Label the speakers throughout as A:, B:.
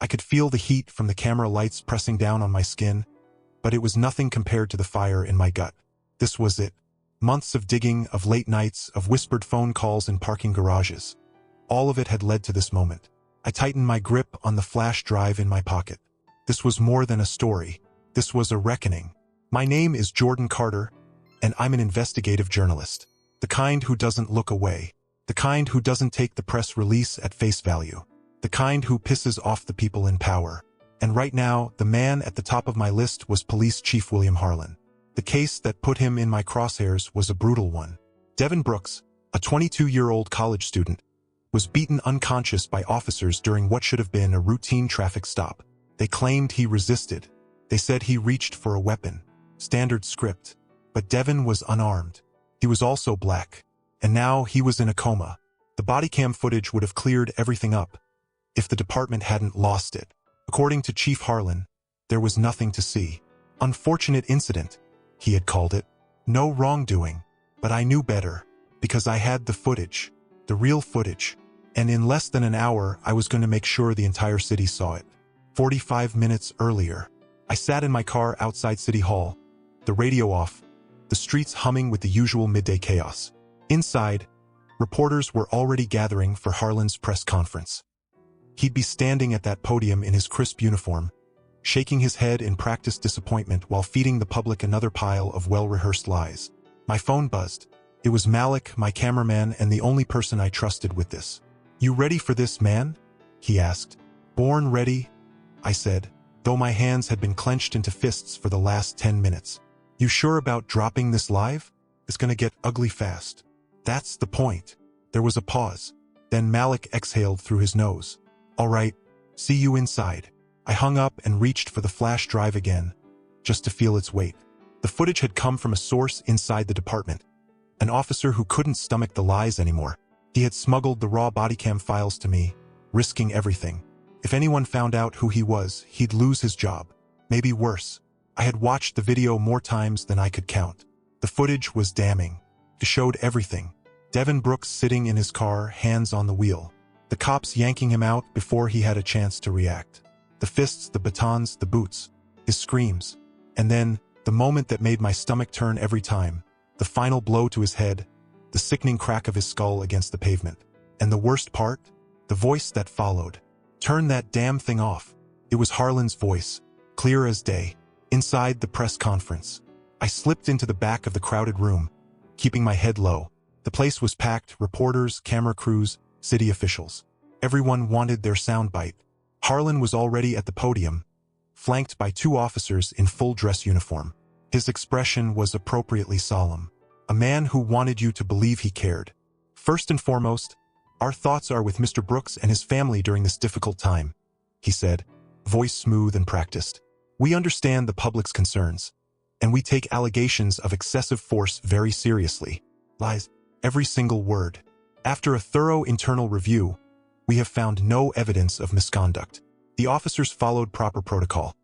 A: I could feel the heat from the camera lights pressing down on my skin, but it was nothing compared to the fire in my gut. This was it. Months of digging, of late nights, of whispered phone calls in parking garages. All of it had led to this moment. I tightened my grip on the flash drive in my pocket. This was more than a story. This was a reckoning. My name is Jordan Carter, and I'm an investigative journalist. The kind who doesn't look away. The kind who doesn't take the press release at face value. The kind who pisses off the people in power. And right now, the man at the top of my list was Police Chief William Harlan. The case that put him in my crosshairs was a brutal one. Devin Brooks, a 22-year-old college student, was beaten unconscious by officers during what should have been a routine traffic stop. They claimed he resisted. They said he reached for a weapon. Standard script. But Devin was unarmed. He was also black. And now he was in a coma. The bodycam footage would have cleared everything up if the department hadn't lost it. According to Chief Harlan, there was nothing to see. Unfortunate incident, he had called it. No wrongdoing. But I knew better, because I had the footage. The real footage. And in less than an hour, I was going to make sure the entire city saw it. 45 minutes earlier, I sat in my car outside City Hall, the radio off, the streets humming with the usual midday chaos. Inside, reporters were already gathering for Harlan's press conference. He'd be standing at that podium in his crisp uniform, shaking his head in practiced disappointment while feeding the public another pile of well-rehearsed lies. My phone buzzed. It was Malik, my cameraman, and the only person I trusted with this. "You ready for this, man?" he asked. "Born ready," I said, though my hands had been clenched into fists for the last 10 minutes. "You sure about dropping this live? It's gonna get ugly fast." "That's the point." There was a pause. Then Malik exhaled through his nose. "All right, see you inside." I hung up and reached for the flash drive again, just to feel its weight. The footage had come from a source inside the department, an officer who couldn't stomach the lies anymore. He had smuggled the raw bodycam files to me, risking everything. If anyone found out who he was, he'd lose his job. Maybe worse. I had watched the video more times than I could count. The footage was damning. It showed everything. Devin Brooks sitting in his car, hands on the wheel. The cops yanking him out before he had a chance to react. The fists, the batons, the boots. His screams. And then, the moment that made my stomach turn every time. The final blow to his head. The sickening crack of his skull against the pavement. And the worst part? The voice that followed. "Turn that damn thing off." It was Harlan's voice, clear as day, inside the press conference. I slipped into the back of the crowded room, keeping my head low. The place was packed, reporters, camera crews, city officials. Everyone wanted their soundbite. Harlan was already at the podium, flanked by 2 officers in full dress uniform. His expression was appropriately solemn. A man who wanted you to believe he cared. "First and foremost, our thoughts are with Mr. Brooks and his family during this difficult time," he said, voice smooth and practiced. "We understand the public's concerns, and we take allegations of excessive force very seriously. Lies, every single word. After a thorough internal review, we have found no evidence of misconduct. The officers followed proper protocol,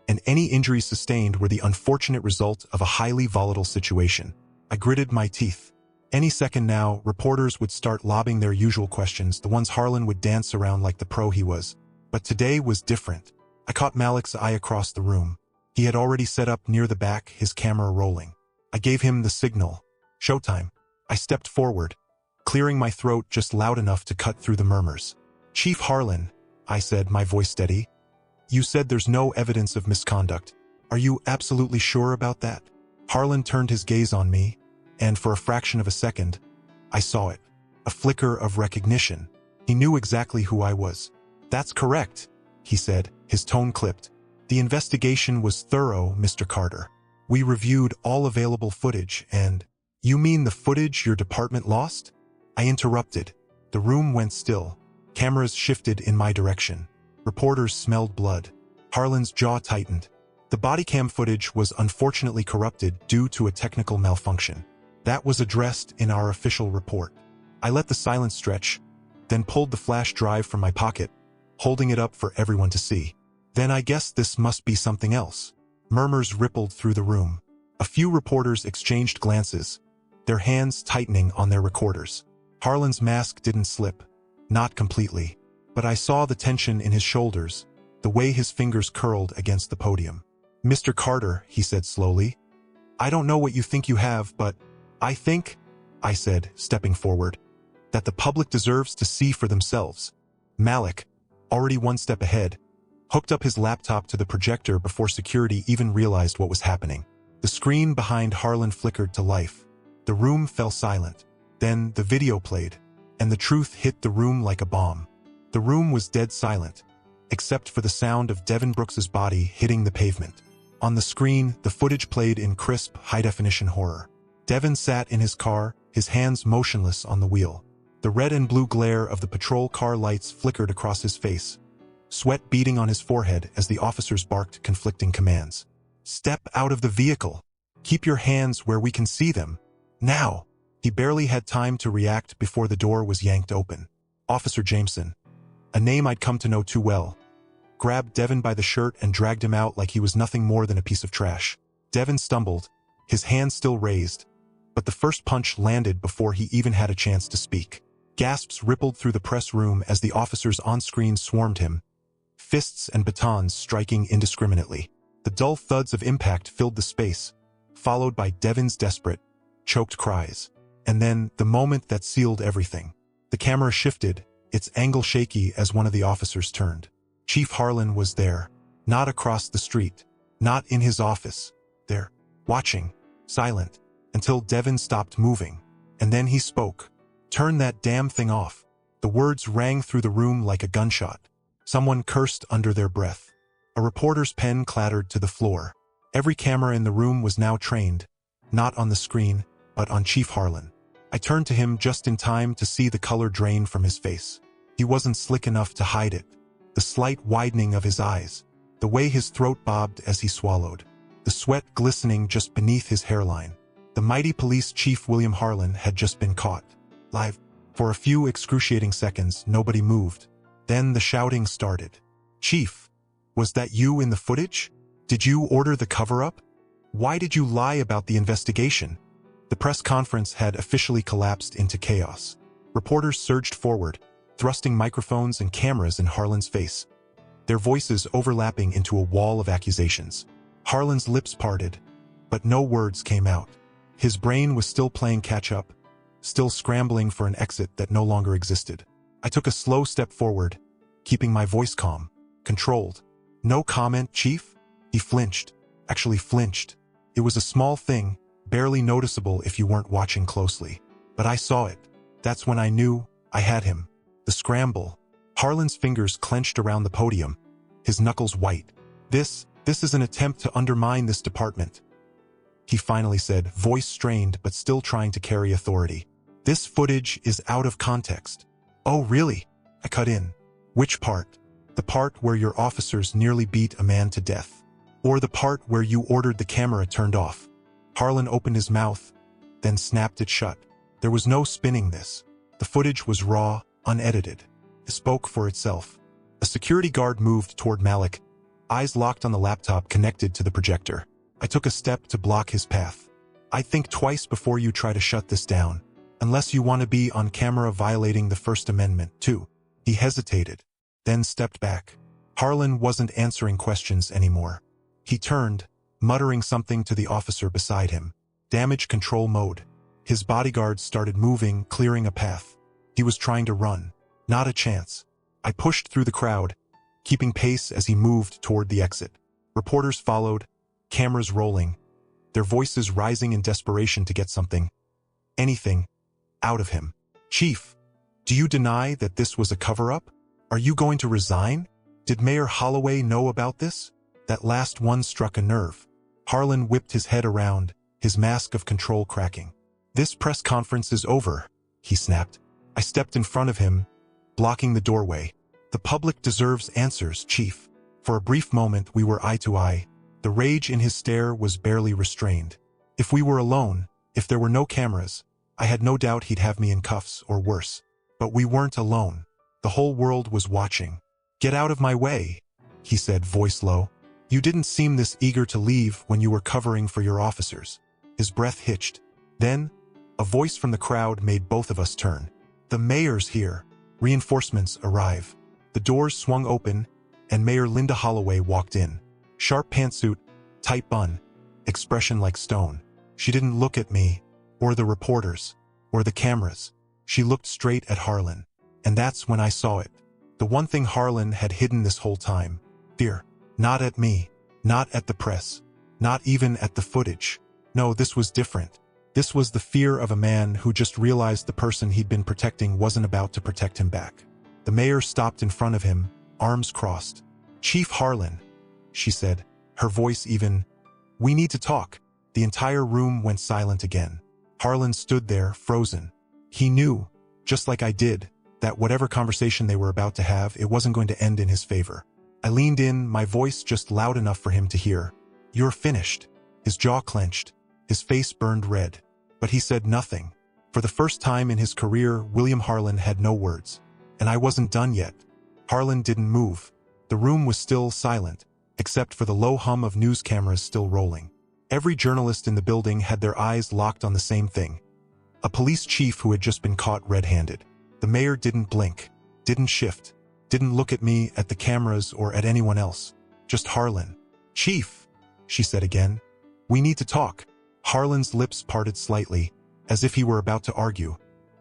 A: and any injuries sustained were the unfortunate result of a highly volatile situation." I gritted my teeth. Any second now, reporters would start lobbing their usual questions, the ones Harlan would dance around like the pro he was. But today was different. I caught Malik's eye across the room. He had already set up near the back, his camera rolling. I gave him the signal. Showtime. I stepped forward, clearing my throat just loud enough to cut through the murmurs. "Chief Harlan," I said, my voice steady. "You said there's no evidence of misconduct. Are you absolutely sure about that?" Harlan turned his gaze on me, and for a fraction of a second, I saw it. A flicker of recognition. He knew exactly who I was. "That's correct," he said, his tone clipped. "The investigation was thorough, Mr. Carter. We reviewed all available footage and—" "You mean the footage your department lost?" I interrupted. The room went still. Cameras shifted in my direction. Reporters smelled blood. Harlan's jaw tightened. The bodycam footage was unfortunately corrupted due to a technical malfunction. That was addressed in our official report. I let the silence stretch, then pulled the flash drive from my pocket, holding it up for everyone to see. "Then I guess this must be something else." Murmurs rippled through the room. A few reporters exchanged glances, their hands tightening on their recorders. Harlan's mask didn't slip. Not completely. But I saw the tension in his shoulders, the way his fingers curled against the podium. "Mr. Carter," he said slowly, "I don't know what you think you have, but I think," I said, stepping forward, "that the public deserves to see for themselves." Malik, already one step ahead, hooked up his laptop to the projector before security even realized what was happening. The screen behind Harlan flickered to life. The room fell silent. Then the video played, and the truth hit the room like a bomb. The room was dead silent, except for the sound of Devin Brooks's body hitting the pavement. On the screen, the footage played in crisp, high-definition horror. Devin sat in his car, his hands motionless on the wheel. The red and blue glare of the patrol car lights flickered across his face, sweat beading on his forehead as the officers barked conflicting commands. "Step out of the vehicle. Keep your hands where we can see them. Now." He barely had time to react before the door was yanked open. Officer Jameson, a name I'd come to know too well, grabbed Devin by the shirt and dragged him out like he was nothing more than a piece of trash. Devin stumbled, his hand still raised, but the first punch landed before he even had a chance to speak. Gasps rippled through the press room as the officers on screen swarmed him, fists and batons striking indiscriminately. The dull thuds of impact filled the space, followed by Devin's desperate, choked cries. And then, the moment that sealed everything. The camera shifted, its angle shaky as one of the officers turned. Chief Harlan was there, not across the street, not in his office, there, watching, silent, until Devin stopped moving. And then he spoke. "Turn that damn thing off." The words rang through the room like a gunshot. Someone cursed under their breath. A reporter's pen clattered to the floor. Every camera in the room was now trained, not on the screen, but on Chief Harlan. I turned to him just in time to see the color drain from his face. He wasn't slick enough to hide it. The slight widening of his eyes, the way his throat bobbed as he swallowed, the sweat glistening just beneath his hairline. The mighty police chief William Harlan had just been caught. Live. For a few excruciating seconds, nobody moved. Then the shouting started. "Chief, was that you in the footage? Did you order the cover-up? Why did you lie about the investigation?" The press conference had officially collapsed into chaos. Reporters surged forward, thrusting microphones and cameras in Harlan's face, their voices overlapping into a wall of accusations. Harlan's lips parted, but no words came out. His brain was still playing catch-up, still scrambling for an exit that no longer existed. I took a slow step forward, keeping my voice calm, controlled. "No comment, Chief?" He flinched, actually flinched. It was a small thing, barely noticeable if you weren't watching closely. But I saw it. That's when I knew I had him. The scramble. Harlan's fingers clenched around the podium, his knuckles white. This is an attempt to undermine this department," he finally said, voice strained but still trying to carry authority. "This footage is out of context." "Oh, really?" I cut in. "Which part? The part where your officers nearly beat a man to death? Or the part where you ordered the camera turned off?" Harlan opened his mouth, then snapped it shut. There was no spinning this. The footage was raw, unedited. It spoke for itself. A security guard moved toward Malik, eyes locked on the laptop connected to the projector. I took a step to block his path. "I'd think twice before you try to shut this down, unless you want to be on camera violating the First Amendment, too." He hesitated, then stepped back. Harlan wasn't answering questions anymore. He turned, muttering something to the officer beside him. Damage control mode. His bodyguards started moving, clearing a path. He was trying to run. Not a chance. I pushed through the crowd, keeping pace as he moved toward the exit. Reporters followed, cameras rolling, their voices rising in desperation to get something, anything, out of him. "Chief, do you deny that this was a cover-up? Are you going to resign? Did Mayor Holloway know about this?" That last one struck a nerve. Harlan whipped his head around, his mask of control cracking. "This press conference is over," he snapped. I stepped in front of him, blocking the doorway. "The public deserves answers, Chief." For a brief moment we were eye to eye. The rage in his stare was barely restrained. If we were alone, if there were no cameras, I had no doubt he'd have me in cuffs or worse. But we weren't alone. The whole world was watching. "Get out of my way," he said, voice low. "You didn't seem this eager to leave when you were covering for your officers." His breath hitched. Then, a voice from the crowd made both of us turn. "The mayor's here. Reinforcements arrive." The doors swung open, and Mayor Linda Holloway walked in. Sharp pantsuit, tight bun, expression like stone. She didn't look at me, or the reporters, or the cameras. She looked straight at Harlan. And that's when I saw it. The one thing Harlan had hidden this whole time. Fear. Not at me. Not at the press. Not even at the footage. No, this was different. This was the fear of a man who just realized the person he'd been protecting wasn't about to protect him back. The mayor stopped in front of him, arms crossed. "Chief Harlan," she said, her voice even. "We need to talk." The entire room went silent again. Harlan stood there, frozen. He knew, just like I did, that whatever conversation they were about to have, it wasn't going to end in his favor. I leaned in, my voice just loud enough for him to hear. "You're finished." His jaw clenched. His face burned red. But he said nothing. For the first time in his career, William Harlan had no words. And I wasn't done yet. Harlan didn't move. The room was still silent, except for the low hum of news cameras still rolling. Every journalist in the building had their eyes locked on the same thing. A police chief who had just been caught red-handed. The mayor didn't blink, didn't shift, didn't look at me, at the cameras, or at anyone else. Just Harlan. "Chief," she said again. "We need to talk." Harlan's lips parted slightly, as if he were about to argue.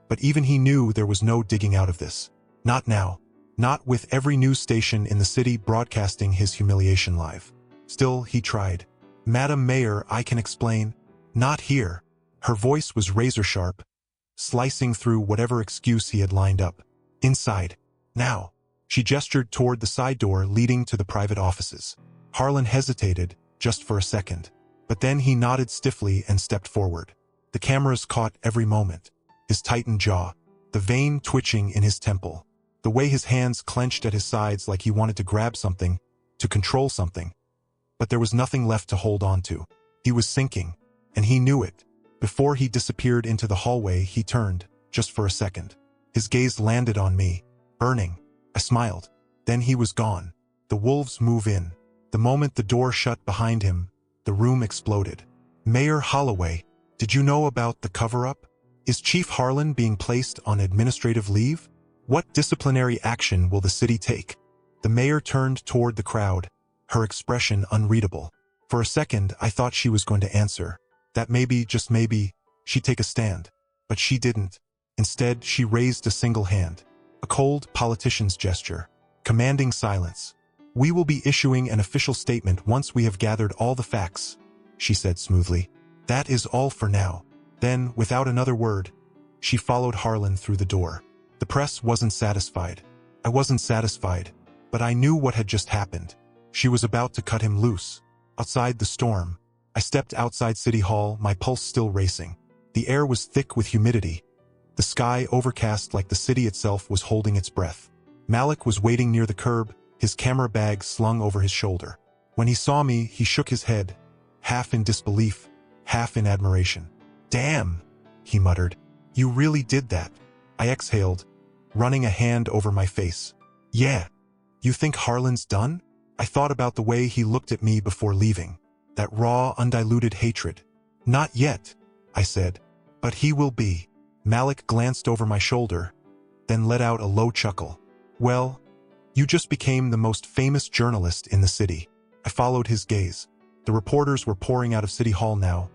A: But even he knew there was no digging out of this. Not now. Not with every news station in the city broadcasting his humiliation live. Still, he tried. "Madam Mayor, I can explain." "Not here." Her voice was razor-sharp, slicing through whatever excuse he had lined up. "Inside. Now." She gestured toward the side door leading to the private offices. Harlan hesitated, just for a second. But then he nodded stiffly and stepped forward. The cameras caught every moment. His tightened jaw, the vein twitching in his temple, the way his hands clenched at his sides like he wanted to grab something, to control something. But there was nothing left to hold on to. He was sinking, and he knew it. Before he disappeared into the hallway, he turned, just for a second. His gaze landed on me, burning. I smiled. Then he was gone. The wolves move in. The moment the door shut behind him, the room exploded. "Mayor Holloway, did you know about the cover-up? Is Chief Harlan being placed on administrative leave? What disciplinary action will the city take?" The mayor turned toward the crowd, her expression unreadable. For a second, I thought she was going to answer. That maybe, just maybe, she'd take a stand. But she didn't. Instead, she raised a single hand. A cold politician's gesture, commanding silence. "We will be issuing an official statement once we have gathered all the facts," she said smoothly. "That is all for now." Then, without another word, she followed Harlan through the door. The press wasn't satisfied. I wasn't satisfied, but I knew what had just happened. She was about to cut him loose. Outside the storm, I stepped outside City Hall, my pulse still racing. The air was thick with humidity. The sky overcast like the city itself was holding its breath. Malik was waiting near the curb, his camera bag slung over his shoulder. When he saw me, he shook his head, half in disbelief, half in admiration. "Damn," he muttered. "You really did that." I exhaled, running a hand over my face. "Yeah. You think Harlan's done?" I thought about the way he looked at me before leaving. That raw, undiluted hatred. "Not yet," I said. "But he will be." Malik glanced over my shoulder, then let out a low chuckle. "Well, you just became the most famous journalist in the city." I followed his gaze. The reporters were pouring out of City Hall now,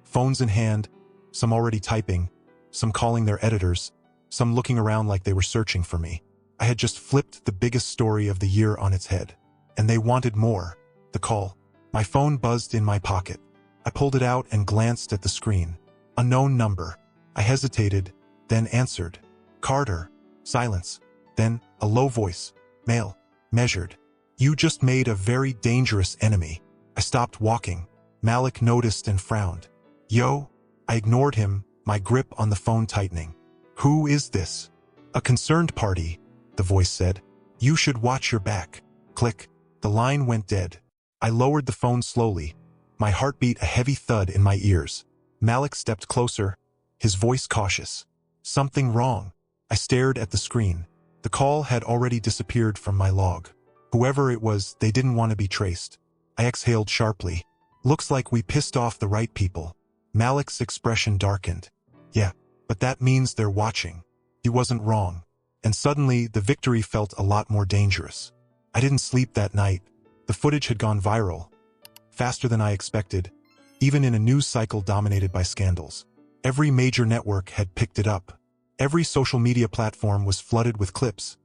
A: phones in hand, some already typing, some calling their editors, some looking around like they were searching for me. I had just flipped the biggest story of the year on its head. And they wanted more. The call. My phone buzzed in my pocket. I pulled it out and glanced at the screen. Unknown number. I hesitated, then answered. "Carter." Silence. Then, a low voice. "Male." Measured. "You just made a very dangerous enemy." I stopped walking. Malik noticed and frowned. "Yo?" I ignored him, my grip on the phone tightening. "Who is this?" "A concerned party," the voice said. "You should watch your back." Click. The line went dead. I lowered the phone slowly, my heartbeat a heavy thud in my ears. Malik stepped closer, his voice cautious. "Something wrong." I stared at the screen. The call had already disappeared from my log. Whoever it was, they didn't want to be traced. I exhaled sharply. "Looks like we pissed off the right people." Malik's expression darkened. "Yeah, but that means they're watching." He wasn't wrong. And suddenly, the victory felt a lot more dangerous. I didn't sleep that night. The footage had gone viral, faster than I expected, even in a news cycle dominated by scandals. Every major network had picked it up. Every social media platform was flooded with clips,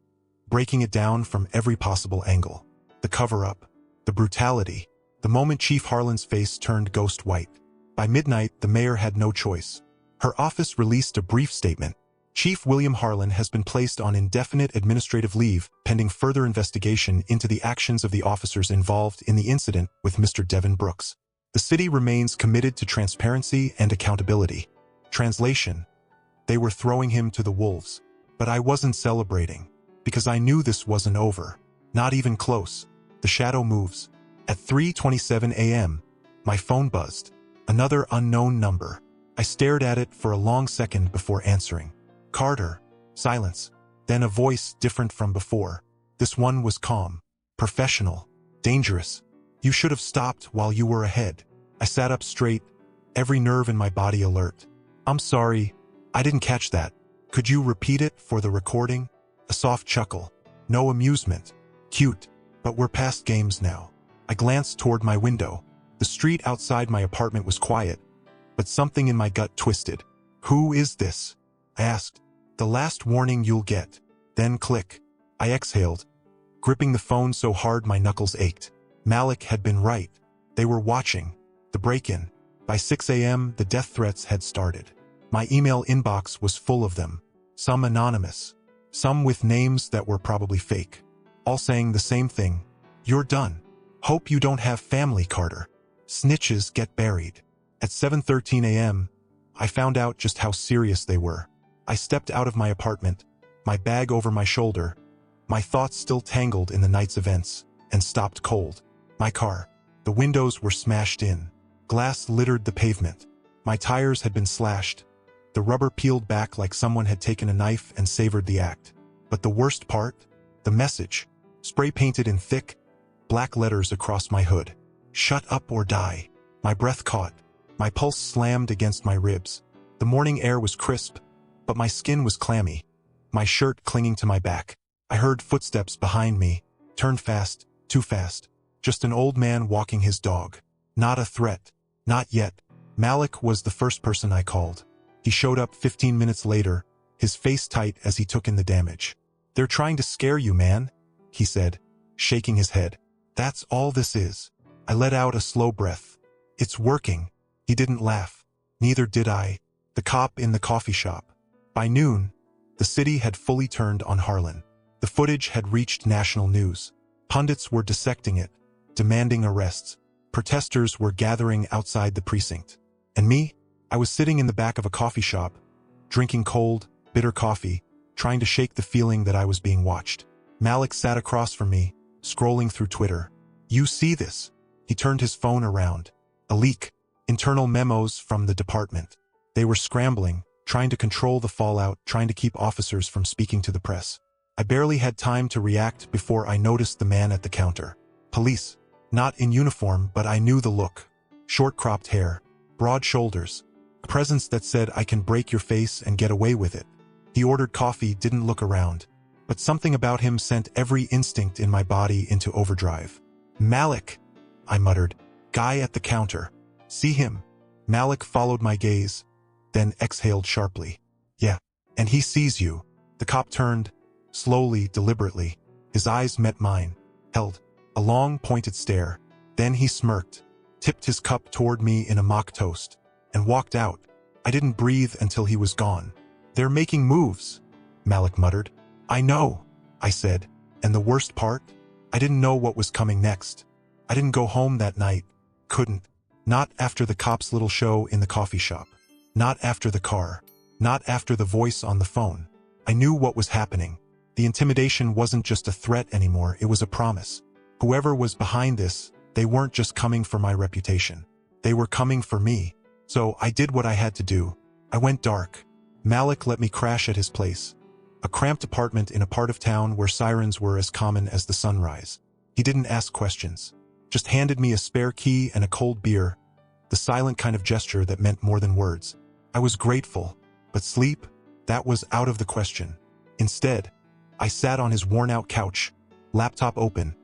A: breaking it down from every possible angle. The cover-up, the brutality, the moment Chief Harlan's face turned ghost white. By midnight, the mayor had no choice. Her office released a brief statement. Chief William Harlan has been placed on indefinite administrative leave pending further investigation into the actions of the officers involved in the incident with Mr. Devin Brooks. The city remains committed to transparency and accountability. Translation: they were throwing him to the wolves. But I wasn't celebrating, because I knew this wasn't over. Not even close. The shadow moves. At 3:27 a.m., my phone buzzed. Another unknown number. I stared at it for a long second before answering. Carter. Silence. Then a voice different from before. This one was calm, professional, dangerous. You should have stopped while you were ahead. I sat up straight, every nerve in my body alert. I'm sorry, I didn't catch that. Could you repeat it for the recording? A soft chuckle. No amusement. Cute. But we're past games now. I glanced toward my window. The street outside my apartment was quiet, but something in my gut twisted. Who is this? I asked. The last warning you'll get. Then click. I exhaled, gripping the phone so hard my knuckles ached. Malik had been right. They were watching. The break-in. By 6 a.m., the death threats had started. My email inbox was full of them. Some anonymous. Some with names that were probably fake. All saying the same thing. You're done. Hope you don't have family, Carter. Snitches get buried. At 7:13 a.m., I found out just how serious they were. I stepped out of my apartment, my bag over my shoulder, my thoughts still tangled in the night's events, and stopped cold. My car. The windows were smashed in. Glass littered the pavement. My tires had been slashed. The rubber peeled back like someone had taken a knife and savored the act. But the worst part? The message. Spray-painted in thick, black letters across my hood. Shut up or die. My breath caught. My pulse slammed against my ribs. The morning air was crisp, but my skin was clammy. My shirt clinging to my back. I heard footsteps behind me. Turned fast, too fast. Just an old man walking his dog. Not a threat. Not yet. Malik was the first person I called. He showed up 15 minutes later, his face tight as he took in the damage. They're trying to scare you, man, he said, shaking his head. That's all this is. I let out a slow breath. It's working. He didn't laugh. Neither did I. The cop in the coffee shop. By noon, the city had fully turned on Harlan. The footage had reached national news. Pundits were dissecting it, demanding arrests. Protesters were gathering outside the precinct. And me? I was sitting in the back of a coffee shop, drinking cold, bitter coffee, trying to shake the feeling that I was being watched. Malik sat across from me, scrolling through Twitter. You see this? He turned his phone around. A leak. Internal memos from the department. They were scrambling, trying to control the fallout, trying to keep officers from speaking to the press. I barely had time to react before I noticed the man at the counter. Police. Not in uniform, but I knew the look. Short cropped hair, broad shoulders, a presence that said I can break your face and get away with it. He ordered coffee, didn't look around, but something about him sent every instinct in my body into overdrive. Malik, I muttered. Guy at the counter. See him? Malik followed my gaze, then exhaled sharply. Yeah, and he sees you. The cop turned, slowly, deliberately. His eyes met mine, held a long, pointed stare. Then he smirked, tipped his cup toward me in a mock toast, and walked out. I didn't breathe until he was gone. They're making moves, Malik muttered. I know, I said, and the worst part? I didn't know what was coming next. I didn't go home that night. Couldn't. Not after the cop's little show in the coffee shop. Not after the car. Not after the voice on the phone. I knew what was happening. The intimidation wasn't just a threat anymore, it was a promise. Whoever was behind this, they weren't just coming for my reputation. They were coming for me. So I did what I had to do. I went dark. Malik let me crash at his place. A cramped apartment in a part of town where sirens were as common as the sunrise. He didn't ask questions. Just handed me a spare key and a cold beer, the silent kind of gesture that meant more than words. I was grateful, but sleep, that was out of the question. Instead, I sat on his worn-out couch, laptop open,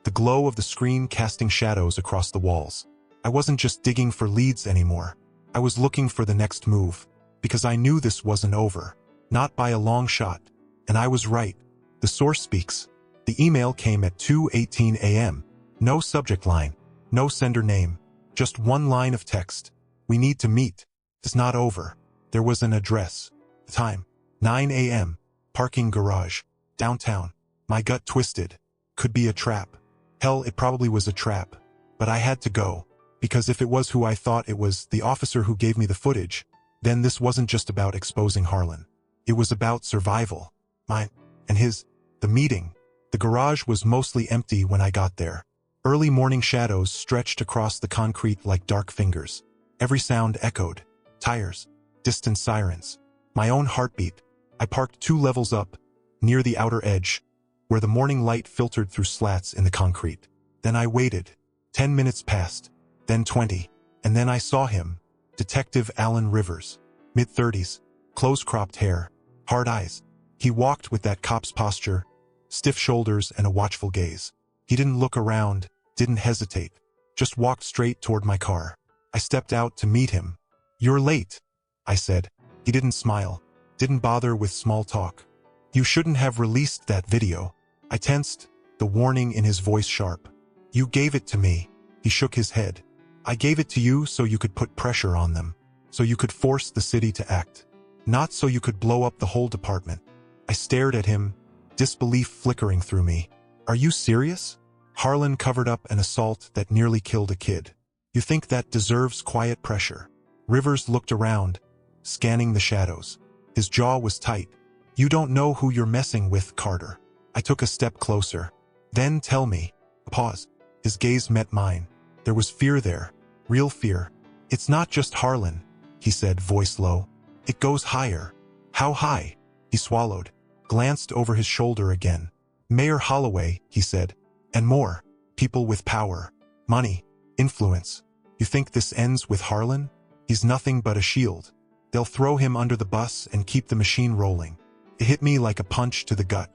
A: the glow of the screen casting shadows across the walls. I wasn't just digging for leads anymore. I was looking for the next move, because I knew this wasn't over. Not by a long shot. And I was right. The source speaks. The email came at 2:18 a.m. No subject line. No sender name. Just one line of text. We need to meet. It's not over. There was an address. The time. 9 a.m. Parking garage. Downtown. My gut twisted. Could be a trap. Hell, it probably was a trap. But I had to go. Because if it was who I thought it was, the officer who gave me the footage, then this wasn't just about exposing Harlan. It was about survival. Mine. And his. The meeting. The garage was mostly empty when I got there. Early morning shadows stretched across the concrete like dark fingers. Every sound echoed. Tires. Distant sirens. My own heartbeat. I parked 2 levels up, near the outer edge, where the morning light filtered through slats in the concrete. Then I waited. 10 minutes passed. Then 20. And then I saw him. Detective Alan Rivers. Mid-30s. Close-cropped hair. Hard eyes. He walked with that cop's posture, stiff shoulders and a watchful gaze. He didn't look around, didn't hesitate. Just walked straight toward my car. I stepped out to meet him. "You're late," I said. He didn't smile. Didn't bother with small talk. "You shouldn't have released that video." I tensed, the warning in his voice sharp. "You gave it to me." He shook his head. "I gave it to you so you could put pressure on them. So you could force the city to act. Not so you could blow up the whole department." I stared at him, disbelief flickering through me. "Are you serious? Harlan covered up an assault that nearly killed a kid. You think that deserves quiet pressure?" Rivers looked around, scanning the shadows. His jaw was tight. "You don't know who you're messing with, Carter." I took a step closer. "Then tell me." A pause. His gaze met mine. There was fear there. Real fear. "It's not just Harlan," he said, voice low. "It goes higher." "How high?" He swallowed, glanced over his shoulder again. "Mayor Holloway," he said. "And more. People with power. Money. Influence. You think this ends with Harlan? He's nothing but a shield. They'll throw him under the bus and keep the machine rolling." It hit me like a punch to the gut.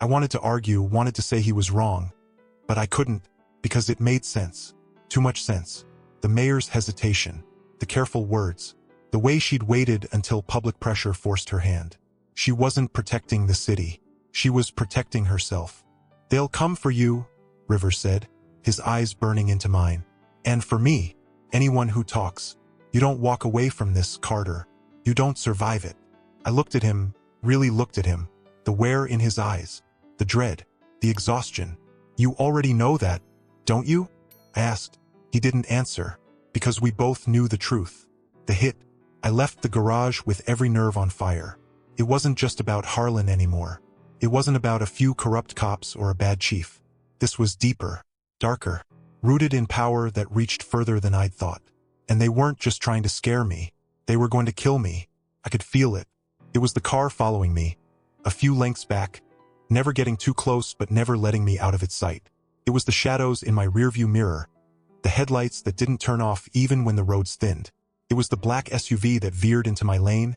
A: I wanted to argue, wanted to say he was wrong. But I couldn't, because it made sense. Too much sense. The mayor's hesitation. The careful words. The way she'd waited until public pressure forced her hand. She wasn't protecting the city. She was protecting herself. "They'll come for you," Rivers said, his eyes burning into mine. "And for me, anyone who talks. You don't walk away from this, Carter. You don't survive it." I looked at him, really looked at him. The wear in his eyes. The dread. The exhaustion. "You already know that, don't you?" I asked. He didn't answer, because we both knew the truth. The hit. I left the garage with every nerve on fire. It wasn't just about Harlan anymore. It wasn't about a few corrupt cops or a bad chief. This was deeper, darker, rooted in power that reached further than I'd thought. And they weren't just trying to scare me. They were going to kill me. I could feel it. It was the car following me, a few lengths back, never getting too close but never letting me out of its sight. It was the shadows in my rearview mirror, the headlights that didn't turn off even when the roads thinned. It was the black SUV that veered into my lane,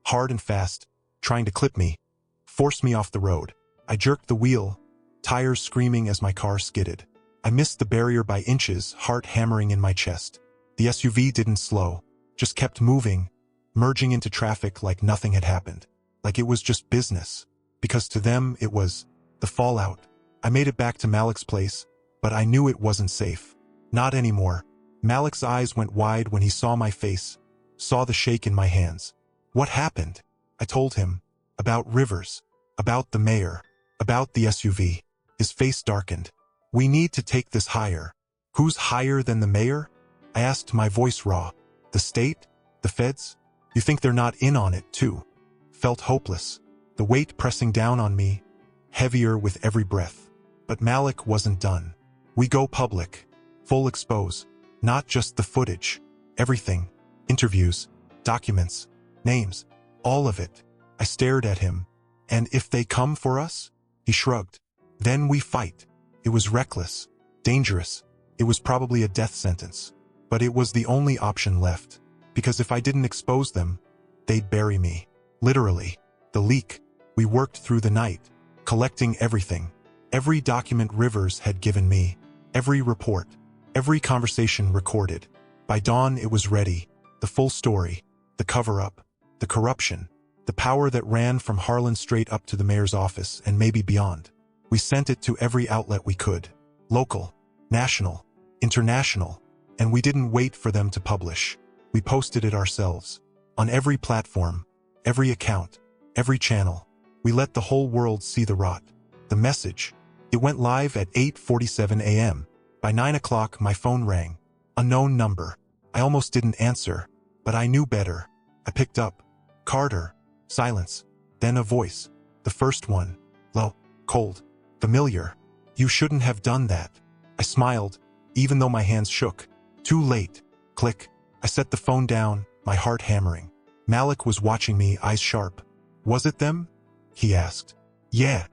A: hard and fast, trying to clip me, force me off the road. I jerked the wheel, tires screaming as my car skidded. I missed the barrier by inches, heart hammering in my chest. The SUV didn't slow, just kept moving, merging into traffic like nothing had happened. Like it was just business. Because to them, it was the fallout. I made it back to Malik's place, but I knew it wasn't safe. Not anymore. Malik's eyes went wide when he saw my face, saw the shake in my hands. "What happened?" I told him. About Rivers. About the mayor. About the SUV. His face darkened. "We need to take this higher." "Who's higher than the mayor?" I asked, my voice raw. "The state? The feds? You think they're not in on it, too?" Felt hopeless. The weight pressing down on me, heavier with every breath. But Malik wasn't done. "We go public. Full expose. Not just the footage. Everything. Interviews. Documents. Names. All of it." I stared at him. "And if they come for us?" He shrugged. "Then we fight." It was reckless. Dangerous. It was probably a death sentence. But it was the only option left. Because if I didn't expose them, they'd bury me. Literally. The leak. We worked through the night, collecting everything. Every document Rivers had given me. Every report, every conversation recorded. By dawn, it was ready. The full story, the cover-up, the corruption, the power that ran from Harlan straight up to the mayor's office and maybe beyond. We sent it to every outlet we could. Local, national, international. And we didn't wait for them to publish. We posted it ourselves. On every platform, every account, every channel. We let the whole world see the rot. The message. It went live at 8:47 a.m. By 9 o'clock, my phone rang. Unknown number. I almost didn't answer, but I knew better. I picked up. Carter. Silence. Then a voice. The first one. Low, cold, familiar. You shouldn't have done that. I smiled, even though my hands shook. Too late. Click. I set the phone down, my heart hammering. Malik was watching me, eyes sharp. Was it them? He asked. Yeah.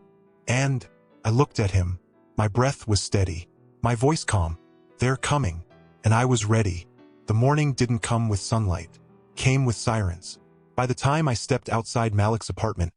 A: And I looked at him. My breath was steady. My voice calm. They're coming. And I was ready. The morning didn't come with sunlight. Came with sirens. By the time I stepped outside Malik's apartment,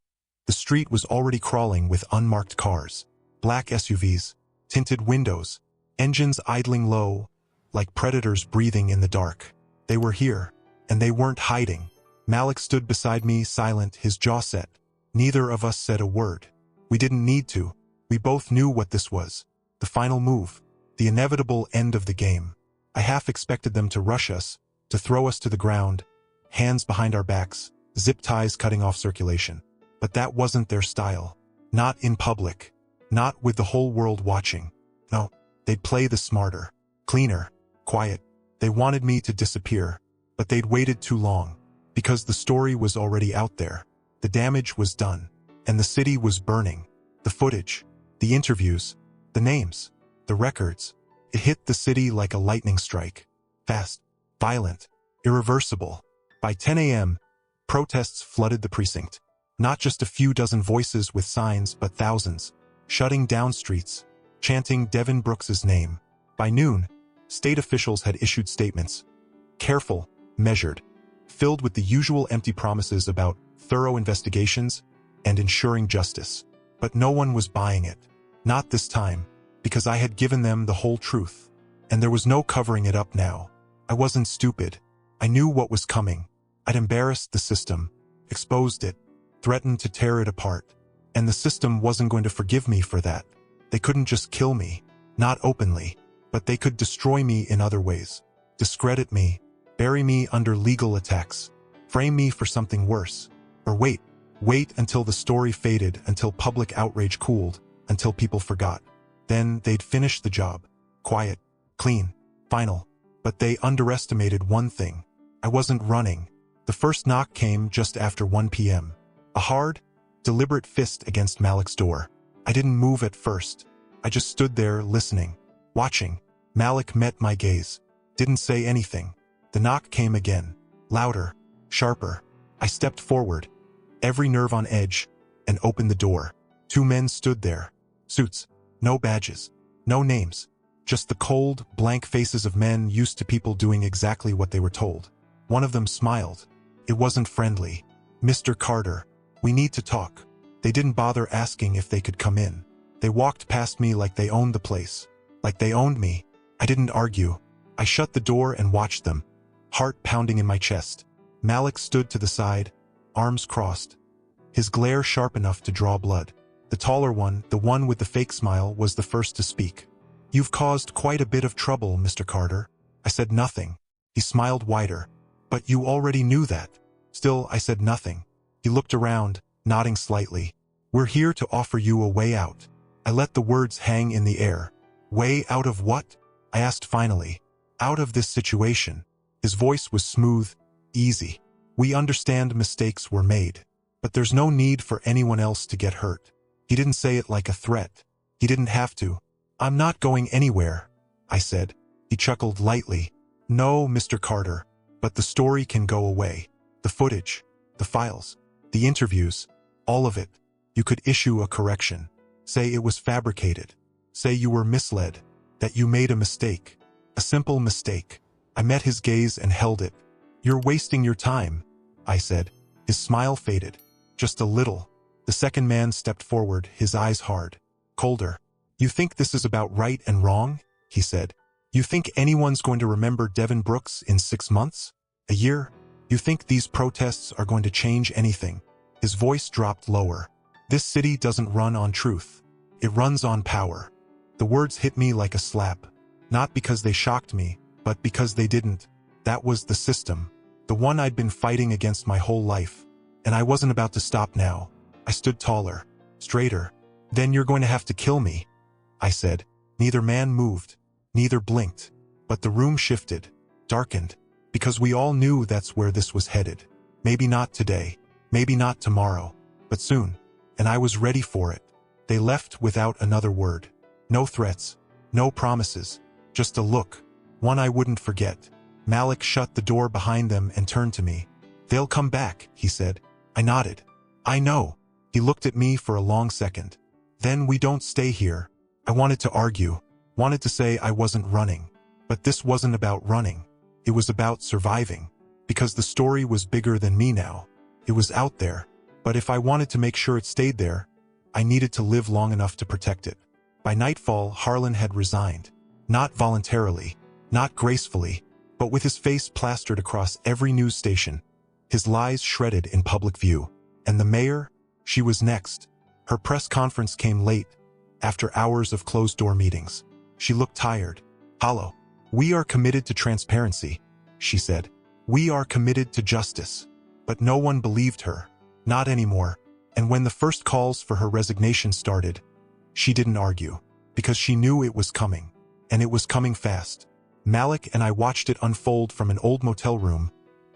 A: the street was already crawling with unmarked cars. Black SUVs, tinted windows, engines idling low, like predators breathing in the dark. They were here, and they weren't hiding. Malik stood beside me, silent, his jaw set. Neither of us said a word. We didn't need to. We both knew what this was. The final move. The inevitable end of the game. I half expected them to rush us, to throw us to the ground, hands behind our backs, zip ties cutting off circulation. But that wasn't their style. Not in public. Not with the whole world watching. No, they'd play the smarter, cleaner, quiet. They wanted me to disappear, but they'd waited too long. Because the story was already out there. The damage was done. And the city was burning. The footage, the interviews, the names, the records. It hit the city like a lightning strike. Fast, violent, irreversible. By 10 a.m., protests flooded the precinct. Not just a few dozen voices with signs, but thousands. Shutting down streets, chanting Devin Brooks's name. By noon, state officials had issued statements. Careful, measured, filled with the usual empty promises about thorough investigations and ensuring justice. But no one was buying it. Not this time, because I had given them the whole truth. And there was no covering it up now. I wasn't stupid. I knew what was coming. I'd embarrassed the system, exposed it, threatened to tear it apart. And the system wasn't going to forgive me for that. They couldn't just kill me, not openly, but they could destroy me in other ways. Discredit me, bury me under legal attacks, frame me for something worse. Or wait until the story faded, until public outrage cooled, until people forgot. Then they'd finish the job. Quiet, clean, final. But they underestimated one thing. I wasn't running. The first knock came just after 1 p.m. A hard, deliberate fist against Malik's door. I didn't move at first. I just stood there listening, watching. Malik met my gaze. Didn't say anything. The knock came again. Louder, sharper. I stepped forward, every nerve on edge, and opened the door. 2 men stood there. Suits, no badges, no names. Just the cold, blank faces of men used to people doing exactly what they were told. One of them smiled. It wasn't friendly. Mr. Carter, we need to talk. They didn't bother asking if they could come in. They walked past me like they owned the place. Like they owned me. I didn't argue. I shut the door and watched them. Heart pounding in my chest. Malik stood to the side, arms crossed. His glare sharp enough to draw blood. The taller one, the one with the fake smile, was the first to speak. You've caused quite a bit of trouble, Mr. Carter. I said nothing. He smiled wider. But you already knew that. Still, I said nothing. He looked around, nodding slightly. We're here to offer you a way out. I let the words hang in the air. Way out of what? I asked finally. Out of this situation. His voice was smooth, easy. We understand mistakes were made. But there's no need for anyone else to get hurt. He didn't say it like a threat. He didn't have to. I'm not going anywhere, I said. He chuckled lightly. No, Mr. Carter. But the story can go away. The footage, the files, the interviews, all of it. You could issue a correction. Say it was fabricated. Say you were misled. That you made a mistake. A simple mistake. I met his gaze and held it. You're wasting your time, I said. His smile faded. Just a little. The second man stepped forward, his eyes hard. Colder. You think this is about right and wrong? he said. You think anyone's going to remember Devin Brooks in 6 months? A year? You think these protests are going to change anything? His voice dropped lower. This city doesn't run on truth. It runs on power. The words hit me like a slap. Not because they shocked me, but because they didn't. That was the system. The one I'd been fighting against my whole life. And I wasn't about to stop now. I stood taller, straighter. Then you're going to have to kill me, I said. Neither man moved. Neither blinked. But the room shifted, darkened, because we all knew that's where this was headed. Maybe not today, maybe not tomorrow, but soon. And I was ready for it. They left without another word. No threats, no promises, just a look, one I wouldn't forget. Malik shut the door behind them and turned to me. They'll come back, he said. I nodded. I know. He looked at me for a long second. Then we don't stay here. I wanted to argue, wanted to say I wasn't running. But this wasn't about running. It was about surviving. Because the story was bigger than me now. It was out there. But if I wanted to make sure it stayed there, I needed to live long enough to protect it. By nightfall, Harlan had resigned. Not voluntarily, not gracefully, but with his face plastered across every news station. His lies shredded in public view. And the mayor? She was next. Her press conference came late, after hours of closed-door meetings. She looked tired, hollow. We are committed to transparency, she said. We are committed to justice. But no one believed her. Not anymore. And when the first calls for her resignation started, she didn't argue, because she knew it was coming. And it was coming fast. Malik and I watched it unfold from an old motel room,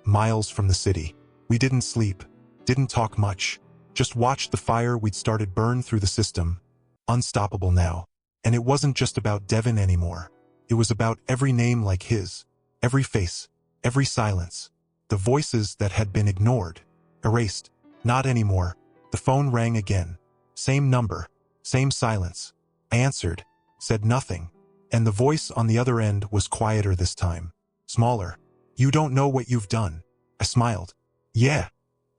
A: miles from the city. We didn't sleep, didn't talk much, just watched the fire we'd started burn through the system, unstoppable now. And it wasn't just about Devin anymore. It was about every name like his, every face, every silence, the voices that had been ignored, erased. Not anymore. The phone rang again. Same number, same silence. I answered, said nothing, and the voice on the other end was quieter this time, smaller. You don't know what you've done. I smiled. Yeah,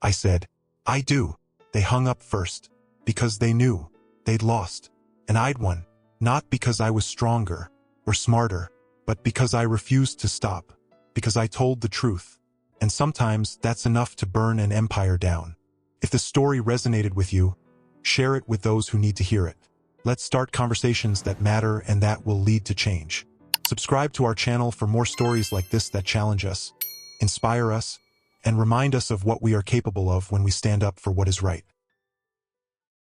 A: I said. I do. They hung up first, because they knew they'd lost, and I'd won, not because I was stronger or smarter, but because I refused to stop, because I told the truth. And sometimes that's enough to burn an empire down. If the story resonated with you, share it with those who need to hear it. Let's start conversations that matter and that will lead to change. Subscribe to our channel for more stories like this that challenge us, inspire us, and remind us of what we are capable of when we stand up for what is right.